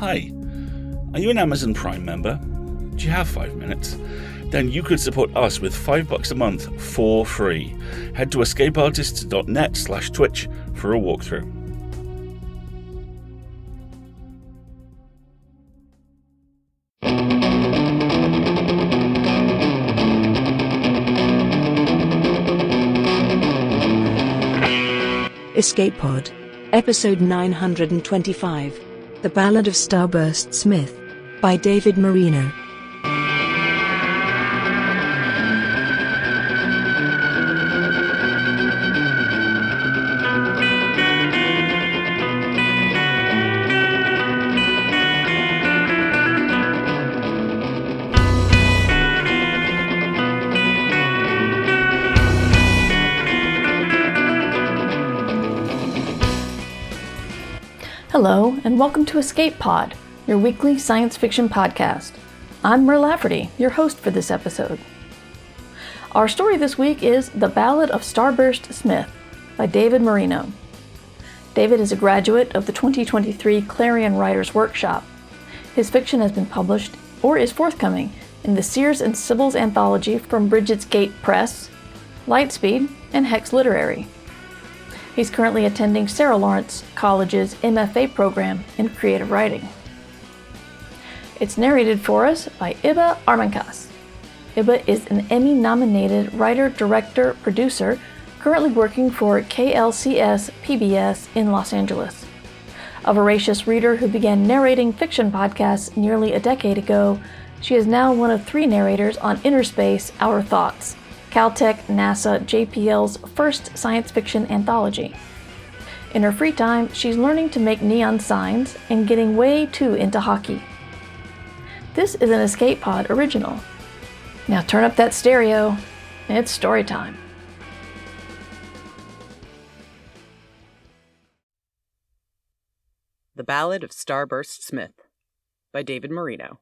Hi, are you an Amazon Prime member? Do you have 5 minutes? Then you could support us with $5 a month for free. Head to escapeartists.net/Twitch for a walkthrough. Escape Pod, Episode 925, The Ballad of Starburst Smith, by David Marino. Hello, and welcome to Escape Pod, your weekly science fiction podcast. I'm Mer Lafferty, your host for this episode. Our story this week is The Ballad of Starburst Smith by David Marino. David is a graduate of the 2023 Clarion Writers Workshop. His fiction has been published, or is forthcoming, in the Sears and Sybil's anthology from Bridget's Gate Press, Lightspeed, and Hex Literary. He's currently attending Sarah Lawrence College's MFA program in creative writing. It's narrated for us by Iba Armancas. Iba is an Emmy-nominated writer, director, producer, currently working for KLCS PBS in Los Angeles. A voracious reader who began narrating fiction podcasts nearly a decade ago, she is now one of 3 narrators on Inner Space, Our Thoughts, Caltech, NASA, JPL's first science fiction anthology. In her free time, she's learning to make neon signs and getting way too into hockey. This is an Escape Pod original. Now turn up that stereo. It's story time. The Ballad of Starburst Smith by David Marino.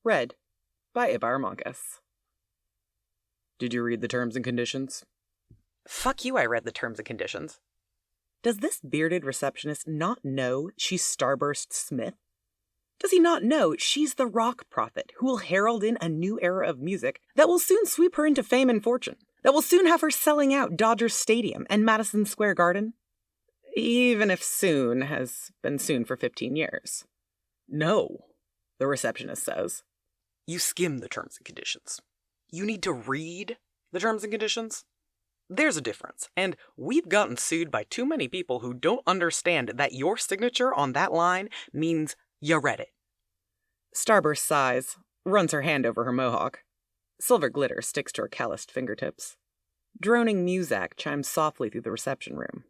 Read by Iba Armancas. Did you read the terms and conditions? Fuck you, I read the terms and conditions. Does this bearded receptionist not know she's Starburst Smith? Does he not know she's the rock prophet who will herald in a new era of music that will soon sweep her into fame and fortune, that will soon have her selling out Dodger Stadium and Madison Square Garden? Even if soon has been soon for 15 years. No, the receptionist says. You skim the terms and conditions. You need to read the terms and conditions. There's a difference, and we've gotten sued by too many people who don't understand that your signature on that line means you read it. Starburst sighs, runs her hand over her mohawk. Silver glitter sticks to her calloused fingertips. Droning muzak chimes softly through the reception room.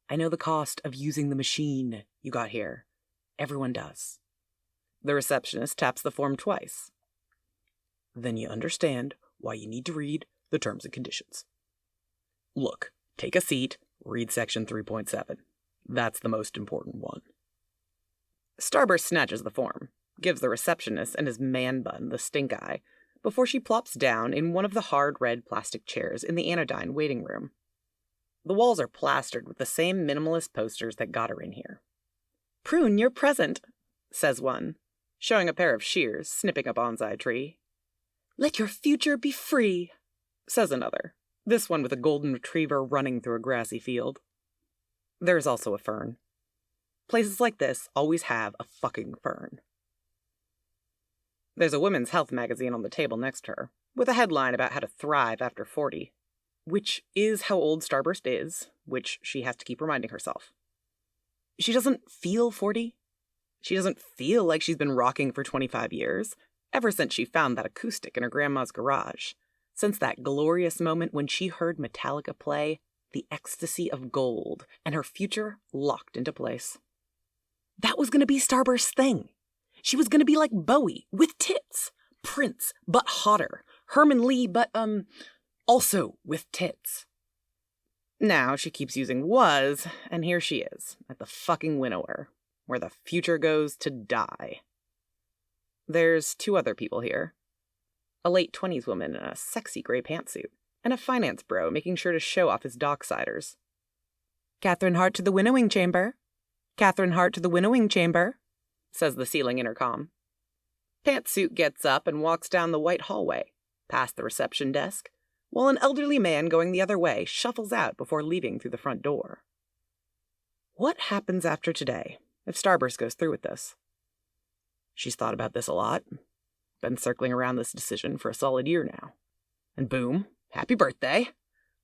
I know the cost of using the machine you got here. Everyone does. The receptionist taps the form twice. Then you understand why you need to read the terms and conditions. Look, take a seat, read section 3.7. That's the most important one. Starburst snatches the form, gives the receptionist and his man bun the stink eye, before she plops down in one of the hard red plastic chairs in the anodyne waiting room. The walls are plastered with the same minimalist posters that got her in here. Prune, you're present, says one, showing a pair of shears snipping a bonsai tree. Let your future be free, says another, this one with a golden retriever running through a grassy field. There's also a fern. Places like this always have a fucking fern. There's a women's health magazine on the table next to her, with a headline about how to thrive after 40, which is how old Starburst is, which she has to keep reminding herself. She doesn't feel 40. She doesn't feel like she's been rocking for 25 years. Ever since she found that acoustic in her grandma's garage, since that glorious moment when she heard Metallica play The Ecstasy of Gold, and her future locked into place. That was going to be Starburst's thing. She was going to be like Bowie, with tits. Prince, but hotter. Herman Lee, but, also with tits. Now she keeps using was, and here she is, at the fucking winnower, where the future goes to die. There's 2 other people here. A late 20s woman in a sexy gray pantsuit, and a finance bro making sure to show off his docksiders. Catherine Hart to the winnowing chamber. Catherine Hart to the winnowing chamber. says the ceiling intercom. Pantsuit gets up and walks down the white hallway, past the reception desk, while an elderly man going the other way shuffles out before leaving through the front door. What happens after today, if Starburst goes through with this? She's thought about this a lot, been circling around this decision for a solid year now. And boom, happy birthday!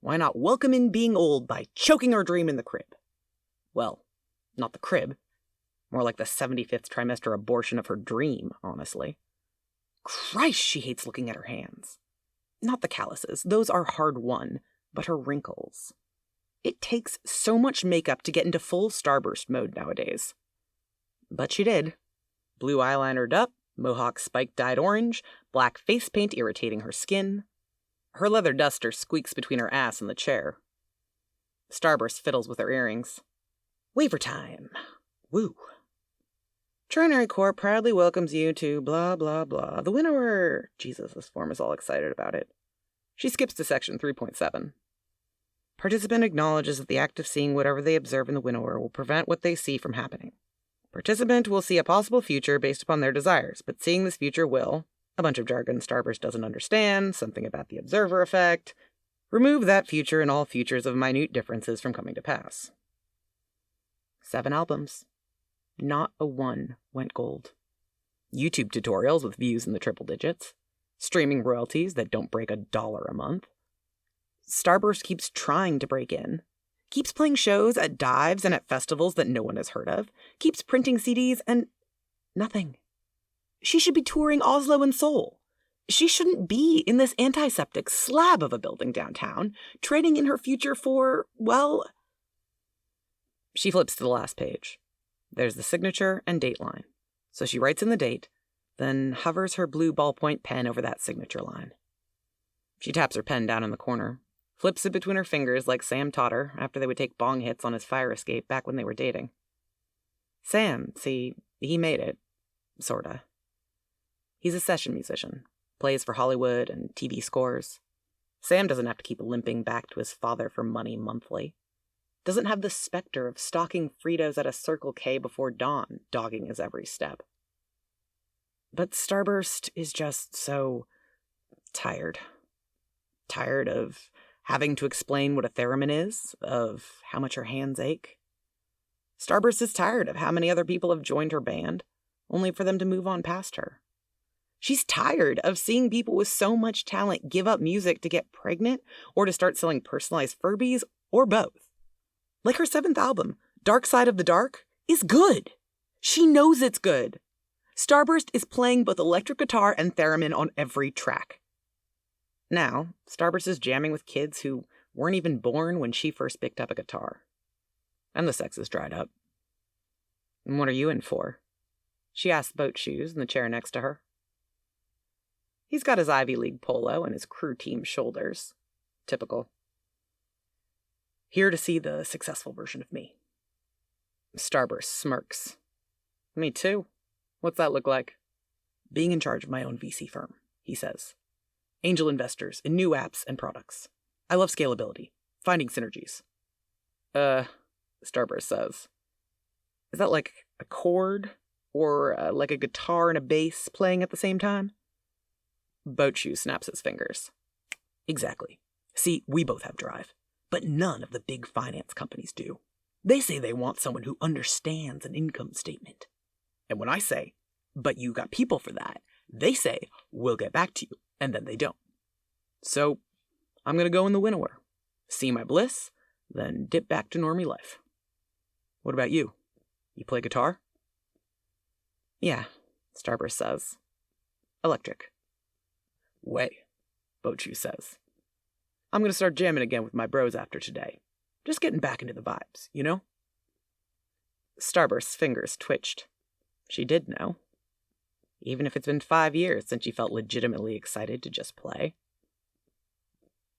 Why not welcome in being old by choking her dream in the crib? Well, not the crib. More like the 75th trimester abortion of her dream, honestly. Christ, she hates looking at her hands. Not the calluses, those are hard-won, but her wrinkles. It takes so much makeup to get into full Starburst mode nowadays. But she did. Blue eyelinered up, mohawk spike dyed orange, black face paint irritating her skin. Her leather duster squeaks between her ass and the chair. Starburst fiddles with her earrings. Waiver time. Woo. Trinary Corp proudly welcomes you to blah blah blah. The winnower. Jesus, this form is all excited about it. She skips to section 3.7. Participant acknowledges that the act of seeing whatever they observe in the winnower will prevent what they see from happening. Participant will see a possible future based upon their desires, but seeing this future will, a bunch of jargon Starburst doesn't understand, something about the observer effect, remove that future and all futures of minute differences from coming to pass. 7 albums. Not a one went gold. YouTube tutorials with views in the triple digits. Streaming royalties that don't break $1 a month. Starburst keeps trying to break in. Keeps playing shows at dives and at festivals that no one has heard of. Keeps printing CDs and nothing. She should be touring Oslo and Seoul. She shouldn't be in this antiseptic slab of a building downtown, trading in her future for, well... She flips to the last page. There's the signature and date line. So she writes in the date, then hovers her blue ballpoint pen over that signature line. She taps her pen down in the corner, flips it between her fingers like Sam taught her after they would take bong hits on his fire escape back when they were dating. Sam, see, he made it. Sorta. He's a session musician, plays for Hollywood and TV scores. Sam doesn't have to keep limping back to his father for money monthly. Doesn't have the specter of stalking Fritos at a Circle K before dawn dogging his every step. But Starburst is just so tired. Tired of having to explain what a theremin is, of how much her hands ache. Starburst is tired of how many other people have joined her band, only for them to move on past her. She's tired of seeing people with so much talent give up music to get pregnant or to start selling personalized Furbies, or both. Like her 7th album, Dark Side of the Dark, is good. She knows it's good. Starburst is playing both electric guitar and theremin on every track. Now, Starburst is jamming with kids who weren't even born when she first picked up a guitar. And the sex is dried up. And what are you in for? She asked Boat Shoes in the chair next to her. He's got his Ivy League polo and his crew team shoulders. Typical. Here to see the successful version of me. Starburst smirks. Me too. What's that look like? Being in charge of my own VC firm, he says. Angel investors in new apps and products. I love scalability. Finding synergies. Starburst says. Is that like a chord? Or like a guitar and a bass playing at the same time? Boat Shoe snaps his fingers. Exactly. See, we both have drive. But none of the big finance companies do. They say they want someone who understands an income statement. And when I say, but you got people for that, they say, we'll get back to you, and then they don't. So, I'm going to go in the winnower, see my bliss, then dip back to normie life. What about you? You play guitar? Yeah, Starburst says. Electric. Way, Boat Shoe says. I'm going to start jamming again with my bros after today. Just getting back into the vibes, you know? Starburst's fingers twitched. She did know. Even if it's been 5 years since she felt legitimately excited to just play.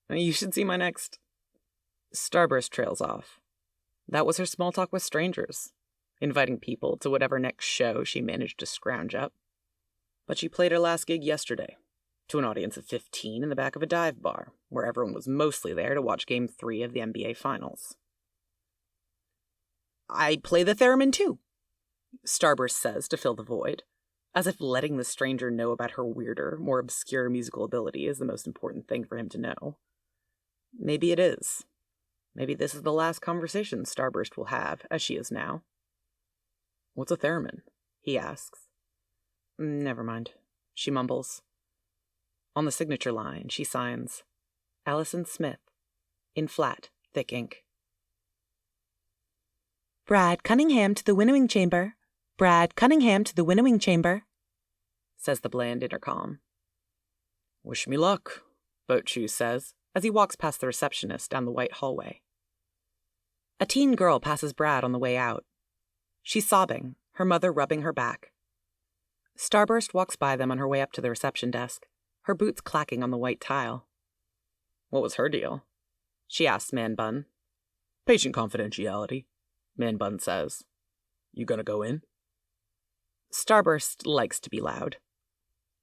You should see my next... Starburst trails off. That was her small talk with strangers, inviting people to whatever next show she managed to scrounge up. But she played her last gig yesterday, to an audience of 15 in the back of a dive bar, where everyone was mostly there to watch Game 3 of the NBA Finals. I play the theremin too, Starburst says to fill the void, as if letting the stranger know about her weirder, more obscure musical ability is the most important thing for him to know. Maybe it is. Maybe this is the last conversation Starburst will have, as she is now. "What's a theremin?" he asks. "Never mind," she mumbles. On the signature line, she signs, Allison Smith, in flat, thick ink. "Brad Cunningham to the winnowing chamber. Brad Cunningham to the winnowing chamber," says the bland intercom. "Wish me luck," Boatshoe says, as he walks past the receptionist down the white hallway. A teen girl passes Brad on the way out. She's sobbing, her mother rubbing her back. Starburst walks by them on her way up to the reception desk, her boots clacking on the white tile. "What was her deal?" she asks Man Bun. "Patient confidentiality," Man Bun says. "You gonna go in?" Starburst likes to be loud.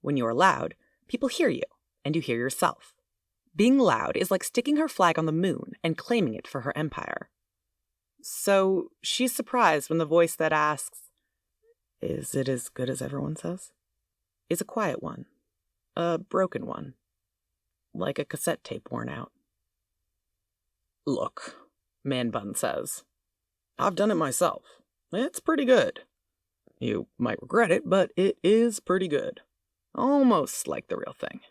When you're loud, people hear you, and you hear yourself. Being loud is like sticking her flag on the moon and claiming it for her empire. So she's surprised when the voice that asks, "Is it as good as everyone says?" is a quiet one, a broken one, like a cassette tape worn out. "Look," Man Bun says, "I've done it myself. It's pretty good. You might regret it, but it is pretty good. Almost like the real thing."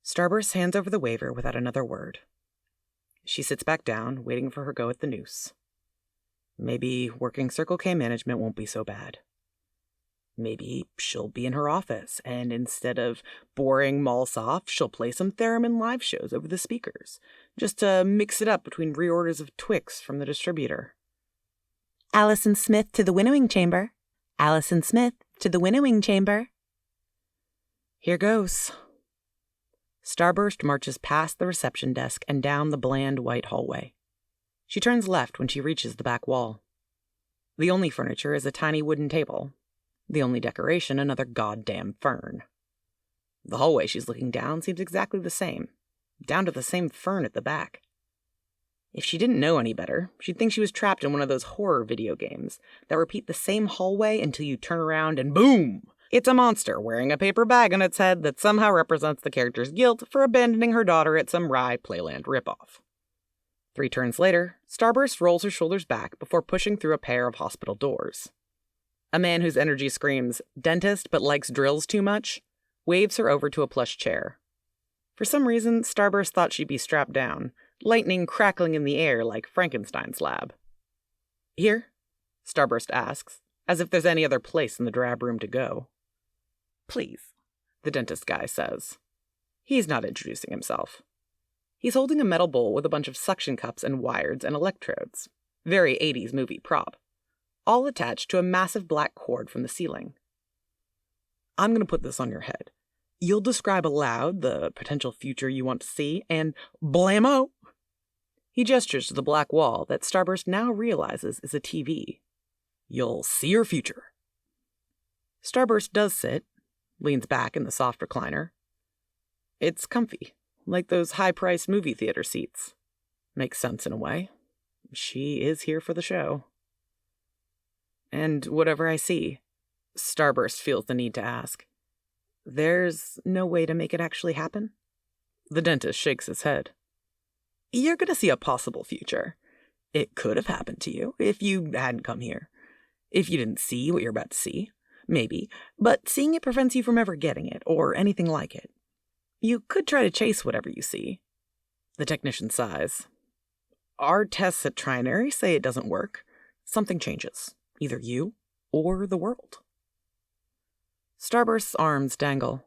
Starburst hands over the waiver without another word. She sits back down, waiting for her go at the noose. Maybe working Circle K management won't be so bad. Maybe she'll be in her office, and instead of boring mall soft, she'll play some theremin live shows over the speakers, just to mix it up between reorders of Twix from the distributor. "Allison Smith to the winnowing chamber. Allison Smith to the winnowing chamber." Here goes. Starburst marches past the reception desk and down the bland white hallway. She turns left when she reaches the back wall. The only furniture is a tiny wooden table. The only decoration, another goddamn fern. The hallway she's looking down seems exactly the same, down to the same fern at the back. If she didn't know any better, she'd think she was trapped in one of those horror video games that repeat the same hallway until you turn around and boom! It's a monster wearing a paper bag on its head that somehow represents the character's guilt for abandoning her daughter at some Rye Playland ripoff. 3 turns later, Starburst rolls her shoulders back before pushing through a pair of hospital doors. A man whose energy screams, "Dentist but likes drills too much," waves her over to a plush chair. For some reason, Starburst thought she'd be strapped down, lightning crackling in the air like Frankenstein's lab. "Here?" Starburst asks, as if there's any other place in the drab room to go. "Please," the dentist guy says. He's not introducing himself. He's holding a metal bowl with a bunch of suction cups and wires and electrodes. Very 80s movie prop. All attached to a massive black cord from the ceiling. "I'm going to put this on your head. You'll describe aloud the potential future you want to see, and blammo!" He gestures to the black wall that Starburst now realizes is a TV. "You'll see your future." Starburst does sit, leans back in the soft recliner. It's comfy, like those high-priced movie theater seats. Makes sense in a way. She is here for the show. "And whatever I see," Starburst feels the need to ask, "there's no way to make it actually happen?" The dentist shakes his head. "You're going to see a possible future. It could have happened to you if you hadn't come here. If you didn't see what you're about to see. Maybe, but seeing it prevents you from ever getting it, or anything like it. You could try to chase whatever you see." The technician sighs. "Our tests at Trinary say it doesn't work. Something changes. Either you, or the world." Starburst's arms dangle.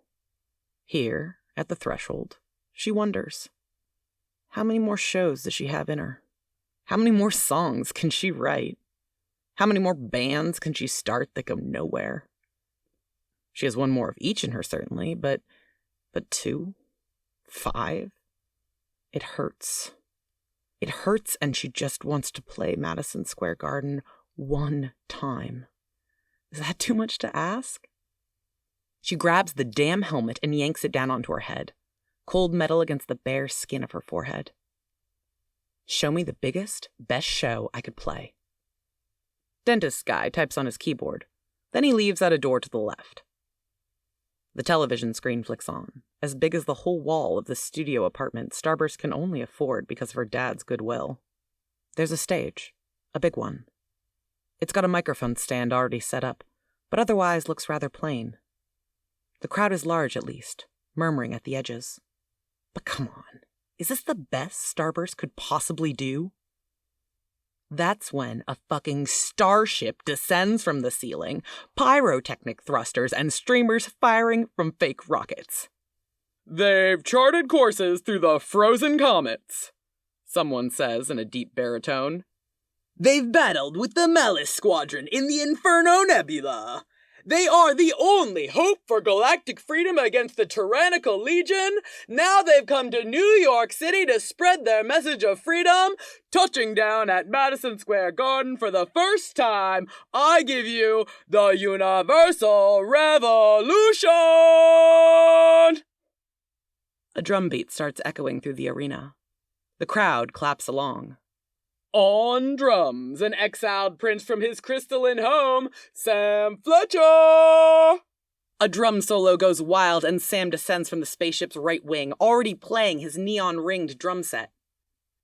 Here, at the threshold, she wonders. How many more shows does she have in her? How many more songs can she write? How many more bands can she start that go nowhere? She has one more of each in her, certainly, but 2? 5? It hurts. It hurts, and she just wants to play Madison Square Garden one time. Is that too much to ask? She grabs the damn helmet and yanks it down onto her head, cold metal against the bare skin of her forehead. Show me the biggest, best show I could play. Dentist guy types on his keyboard. Then he leaves at a door to the left. The television screen flicks on, as big as the whole wall of the studio apartment Starburst can only afford because of her dad's goodwill. There's a stage, a big one. It's got a microphone stand already set up, but otherwise looks rather plain. The crowd is large, at least, murmuring at the edges. But come on, is this the best Starburst could possibly do? That's when a fucking starship descends from the ceiling, pyrotechnic thrusters and streamers firing from fake rockets. "They've charted courses through the frozen comets," someone says in a deep baritone. "They've battled with the Malice Squadron in the Inferno Nebula. They are the only hope for galactic freedom against the tyrannical Legion. Now they've come to New York City to spread their message of freedom. Touching down at Madison Square Garden for the first time, I give you the Universal Revolution!" A drum beat starts echoing through the arena. The crowd claps along. On drums, an exiled prince from his crystalline home, Sam Fletcher! A drum solo goes wild and Sam descends from the spaceship's right wing, already playing his neon-ringed drum set.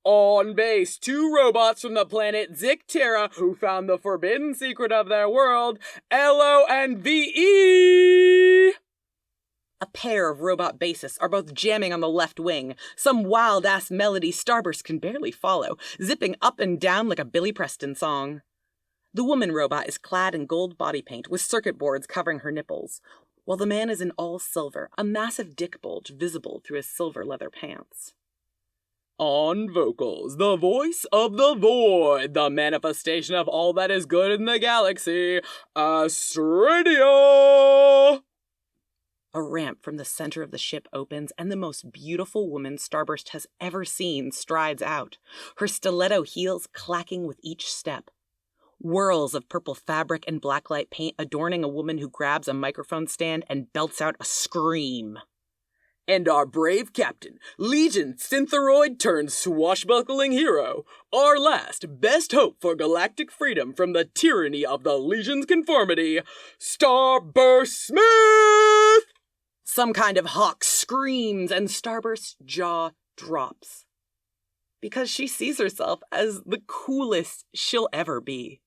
On bass, two robots from the planet Zictera, who found the forbidden secret of their world, LO and VE! A pair of robot bassists are both jamming on the left wing, some wild-ass melody Starburst can barely follow, zipping up and down like a Billy Preston song. The woman robot is clad in gold body paint with circuit boards covering her nipples, while the man is in all silver, a massive dick bulge visible through his silver leather pants. On vocals, the voice of the void, the manifestation of all that is good in the galaxy, Astradia! A ramp from the center of the ship opens, and the most beautiful woman Starburst has ever seen strides out, her stiletto heels clacking with each step. Whirls of purple fabric and blacklight paint adorning a woman who grabs a microphone stand and belts out a scream. And our brave captain, Legion Synthroid turned swashbuckling hero, our last best hope for galactic freedom from the tyranny of the Legion's conformity, Starburst Smith! Some kind of hawk screams and Starburst's jaw drops. Because she sees herself as the coolest she'll ever be.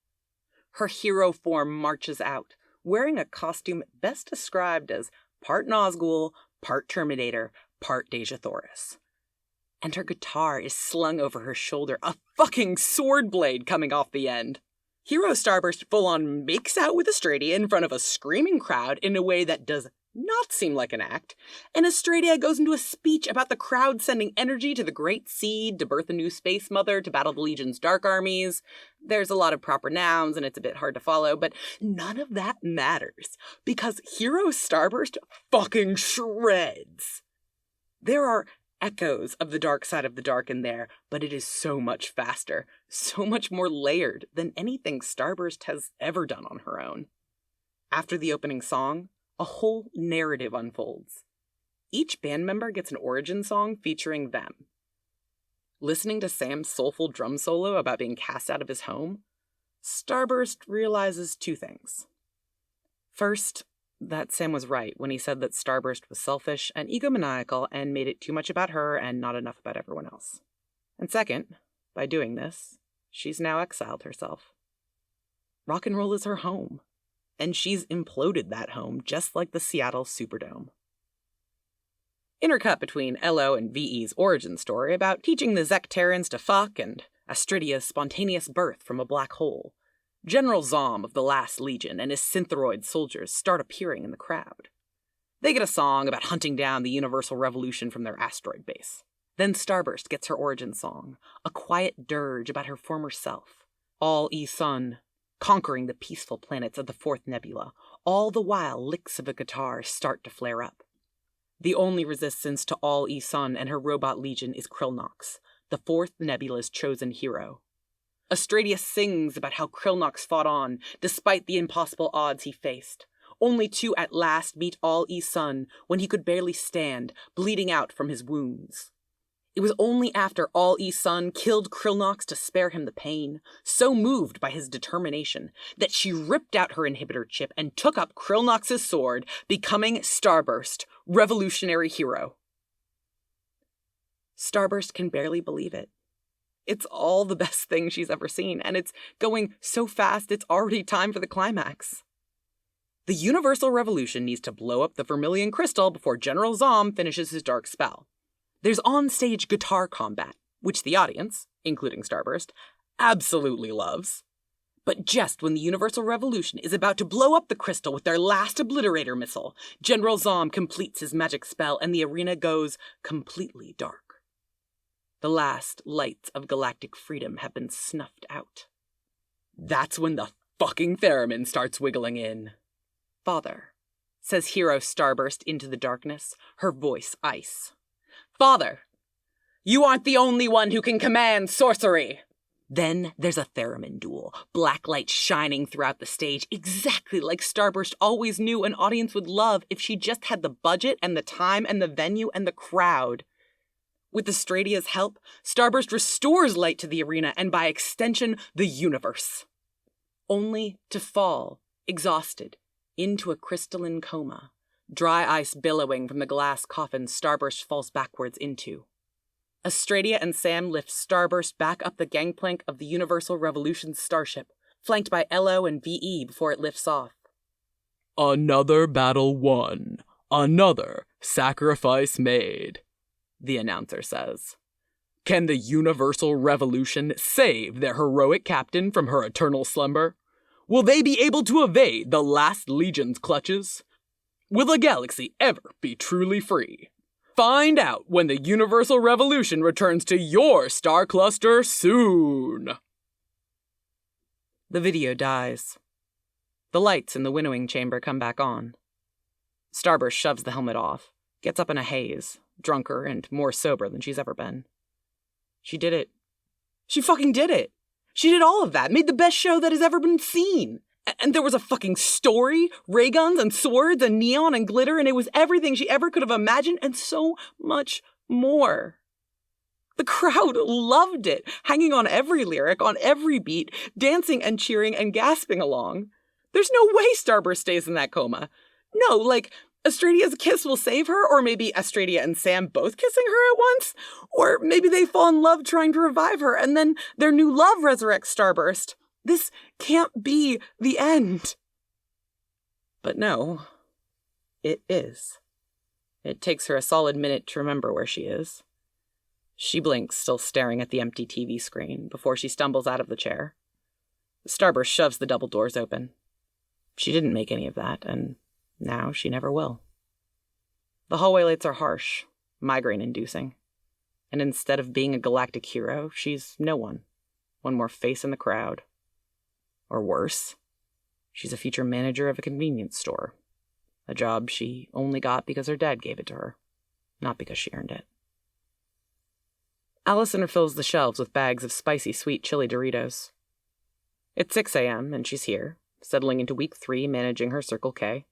Her hero form marches out, wearing a costume best described as part Nazgul, part Terminator, part Deja Thoris. And her guitar is slung over her shoulder, a fucking sword blade coming off the end. Hero Starburst full-on makes out with Astradia in front of a screaming crowd in a way that does not seem like an act, and Astradia goes into a speech about the crowd sending energy to the Great Seed to birth a new space mother to battle the Legion's dark armies. There's a lot of proper nouns and it's a bit hard to follow, but none of that matters, because Hero Starburst fucking shreds. There are echoes of the dark side of the dark in there, but it is so much faster, so much more layered than anything Starburst has ever done on her own. After the opening song, a whole narrative unfolds. Each band member gets an origin song featuring them. Listening to Sam's soulful drum solo about being cast out of his home, Starburst realizes two things. First, that Sam was right when he said that Starburst was selfish and egomaniacal and made it too much about her and not enough about everyone else. And second, by doing this, she's now exiled herself. Rock and roll is her home. And she's imploded that home just like the Seattle Superdome. Intercut between LO and VE's origin story about teaching the Zecterans to fuck and Astridia's spontaneous birth from a black hole, General Zom of the Last Legion and his synthroid soldiers start appearing in the crowd. They get a song about hunting down the Universal Revolution from their asteroid base. Then Starburst gets her origin song, a quiet dirge about her former self, All E-Sun, conquering the peaceful planets of the Fourth Nebula, all the while licks of a guitar start to flare up. The only resistance to All E-Sun and her robot legion is Krillnox, the Fourth Nebula's chosen hero. Astradia sings about how Krillnox fought on, despite the impossible odds he faced, only to at last meet All E-Sun when he could barely stand, bleeding out from his wounds. It was only after All-E Sun killed Krillnox to spare him the pain, so moved by his determination, that she ripped out her inhibitor chip and took up Krillnox's sword, becoming Starburst, revolutionary hero. Starburst can barely believe it. It's all the best thing she's ever seen, and it's going so fast it's already time for the climax. The Universal Revolution needs to blow up the Vermilion Crystal before General Zom finishes his dark spell. There's on-stage guitar combat, which the audience, including Starburst, absolutely loves. But just when the Universal Revolution is about to blow up the crystal with their last obliterator missile, General Zom completes his magic spell and the arena goes completely dark. The last lights of galactic freedom have been snuffed out. That's when the fucking theremin starts wiggling in. "Father," says Hero Starburst into the darkness, her voice ice. "Father, you aren't the only one who can command sorcery!" Then there's a theremin duel, black light shining throughout the stage, exactly like Starburst always knew an audience would love if she just had the budget and the time and the venue and the crowd. With Astradia's help, Starburst restores light to the arena and by extension, the universe. Only to fall, exhausted, into a crystalline coma, dry ice billowing from the glass coffin Starburst falls backwards into. Astradia and Sam lift Starburst back up the gangplank of the Universal Revolution starship, flanked by LO and VE before it lifts off. "Another battle won. Another sacrifice made," the announcer says. "Can the Universal Revolution save their heroic captain from her eternal slumber? Will they be able to evade the last Legion's clutches? Will the galaxy ever be truly free? Find out when the Universal Revolution returns to your star cluster soon." The video dies. The lights in the winnowing chamber come back on. Starburst shoves the helmet off, gets up in a haze, drunker and more sober than she's ever been. She did it. She fucking did it. She did all of that, made the best show that has ever been seen. And there was a fucking story, ray guns and swords and neon and glitter, and it was everything she ever could have imagined and so much more. The crowd loved it, hanging on every lyric, on every beat, dancing and cheering and gasping along. There's no way Starburst stays in that coma. No, like, Astradia's kiss will save her, or maybe Astradia and Sam both kissing her at once, or maybe they fall in love trying to revive her, and then their new love resurrects Starburst. This can't be the end. But no, it is. It takes her a solid minute to remember where she is. She blinks, still staring at the empty TV screen, before she stumbles out of the chair. Starburst shoves the double doors open. She didn't make any of that, and now she never will. The hallway lights are harsh, migraine-inducing. And instead of being a galactic hero, she's no one. One more face in the crowd. Or worse, she's a future manager of a convenience store. A job she only got because her dad gave it to her, not because she earned it. Allison refills the shelves with bags of spicy sweet chili Doritos. It's 6 a.m. and she's here, settling into week 3 managing her Circle K.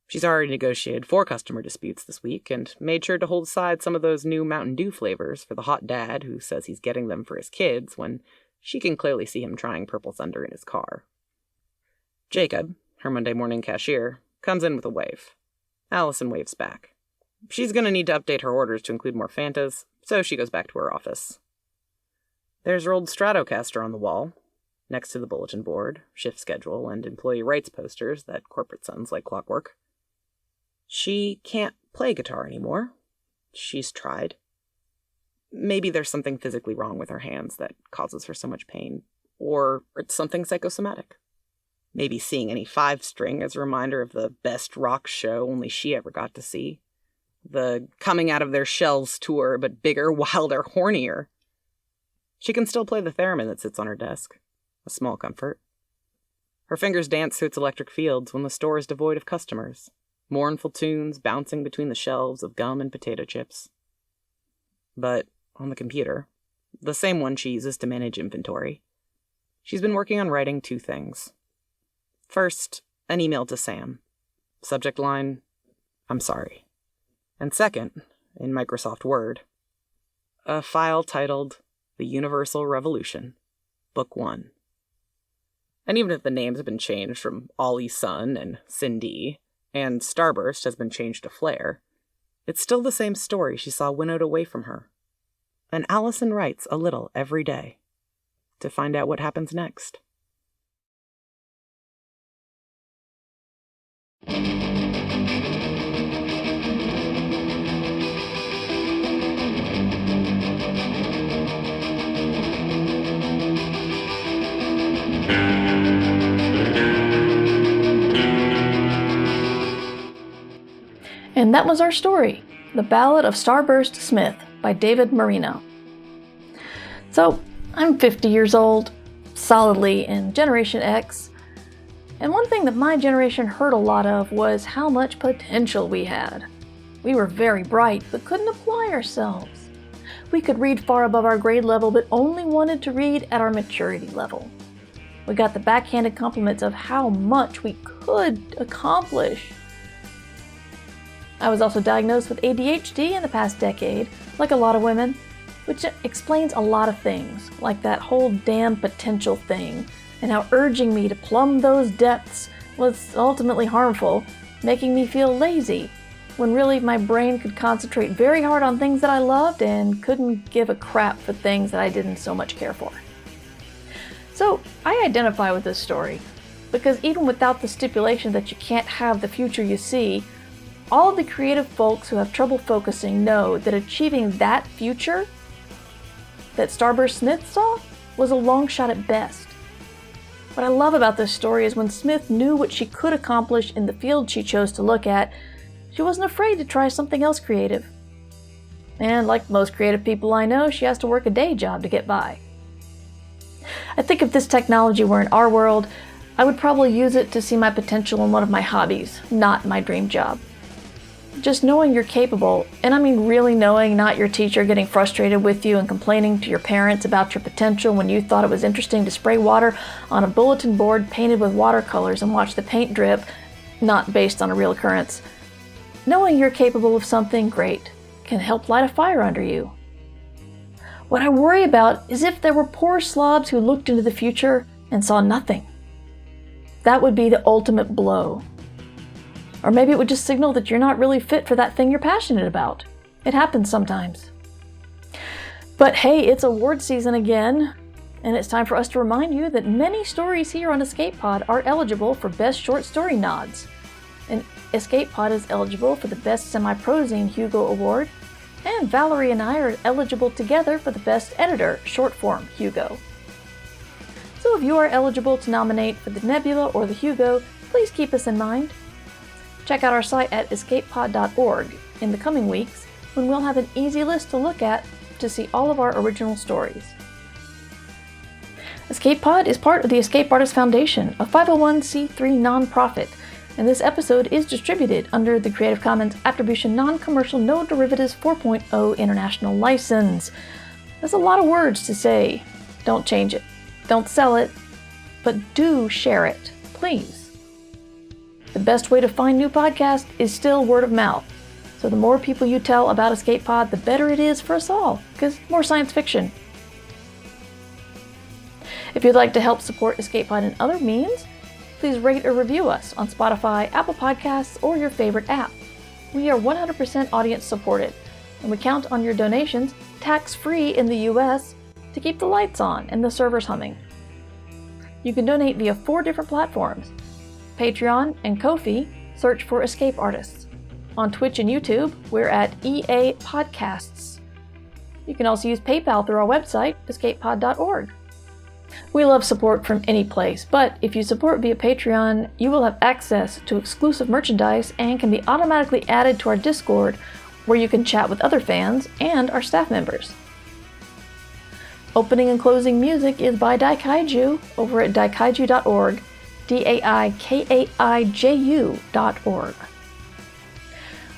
She's already negotiated 4 customer disputes this week and made sure to hold aside some of those new Mountain Dew flavors for the hot dad who says he's getting them for his kids when she can clearly see him trying Purple Thunder in his car. Jacob, her Monday morning cashier, comes in with a wave. Allison waves back. She's going to need to update her orders to include more Fantas, so she goes back to her office. There's her old Stratocaster on the wall, next to the bulletin board, shift schedule, and employee rights posters that corporate sends like clockwork. She can't play guitar anymore. She's tried. Maybe there's something physically wrong with her hands that causes her so much pain, or it's something psychosomatic. Maybe seeing any 5-string is a reminder of the best rock show only she ever got to see. The coming out of their shells tour, but bigger, wilder, hornier. She can still play the theremin that sits on her desk. A small comfort. Her fingers dance through its electric fields when the store is devoid of customers. Mournful tunes bouncing between the shelves of gum and potato chips. But on the computer, the same one she uses to manage inventory, she's been working on writing 2 things. First, an email to Sam. Subject line, "I'm sorry." And second, in Microsoft Word, a file titled The Universal Revolution, Book 1. And even if the names have been changed from Ollie Sun and Cindy, and Starburst has been changed to Flare, it's still the same story she saw winnowed away from her. And Allison writes a little every day to find out what happens next. And that was our story, The Ballad of Starburst Smith by David Marino. So, I'm 50 years old, solidly in Generation X, and one thing that my generation heard a lot of was how much potential we had. We were very bright, but couldn't apply ourselves. We could read far above our grade level, but only wanted to read at our maturity level. We got the backhanded compliments of how much we could accomplish. I was also diagnosed with ADHD in the past decade, like a lot of women, which explains a lot of things, like that whole damn potential thing, and how urging me to plumb those depths was ultimately harmful, making me feel lazy, when really my brain could concentrate very hard on things that I loved and couldn't give a crap for things that I didn't so much care for. So, I identify with this story, because even without the stipulation that you can't have the future you see, all of the creative folks who have trouble focusing know that achieving that future that Starburst Smith saw was a long shot at best. What I love about this story is when Smith knew what she could accomplish in the field she chose to look at, she wasn't afraid to try something else creative. And like most creative people I know, she has to work a day job to get by. I think if this technology were in our world, I would probably use it to see my potential in one of my hobbies, not my dream job. Just knowing you're capable, and I mean really knowing, not your teacher getting frustrated with you and complaining to your parents about your potential when you thought it was interesting to spray water on a bulletin board painted with watercolors and watch the paint drip, not based on a real occurrence. Knowing you're capable of something great can help light a fire under you. What I worry about is if there were poor slobs who looked into the future and saw nothing. That would be the ultimate blow. Or maybe it would just signal that you're not really fit for that thing you're passionate about. It happens sometimes. But hey, it's award season again, and it's time for us to remind you that many stories here on Escape Pod are eligible for Best Short Story nods. And Escape Pod is eligible for the Best Semi-Prosing Hugo Award, and Valerie and I are eligible together for the Best Editor Short Form Hugo. So if you are eligible to nominate for the Nebula or the Hugo, please keep us in mind. Check out our site at escapepod.org in the coming weeks, when we'll have an easy list to look at to see all of our original stories. Escape Pod is part of the Escape Artists Foundation, a 501c3 nonprofit, and this episode is distributed under the Creative Commons Attribution Non-Commercial No Derivatives 4.0 International License. That's a lot of words to say. Don't change it. Don't sell it. But do share it, please. The best way to find new podcasts is still word of mouth. So the more people you tell about Escape Pod, the better it is for us all, because more science fiction. If you'd like to help support Escape Pod in other means, please rate or review us on Spotify, Apple Podcasts, or your favorite app. We are 100% audience supported, and we count on your donations, tax-free in the US, to keep the lights on and the servers humming. You can donate via 4 different platforms. Patreon and Ko-fi, search for Escape Artists. On Twitch and YouTube, we're at EA Podcasts. You can also use PayPal through our website, escapepod.org. We love support from any place, but if you support via Patreon, you will have access to exclusive merchandise and can be automatically added to our Discord, where you can chat with other fans and our staff members. Opening and closing music is by Daikaiju over at daikaiju.org, daikaiju.org.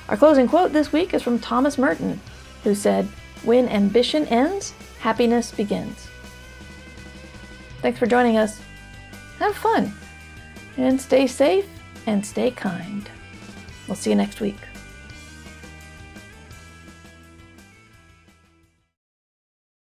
Our closing quote this week is from Thomas Merton, who said, "When ambition ends, happiness begins." Thanks for joining us. Have fun, and stay safe and stay kind. We'll see you next week.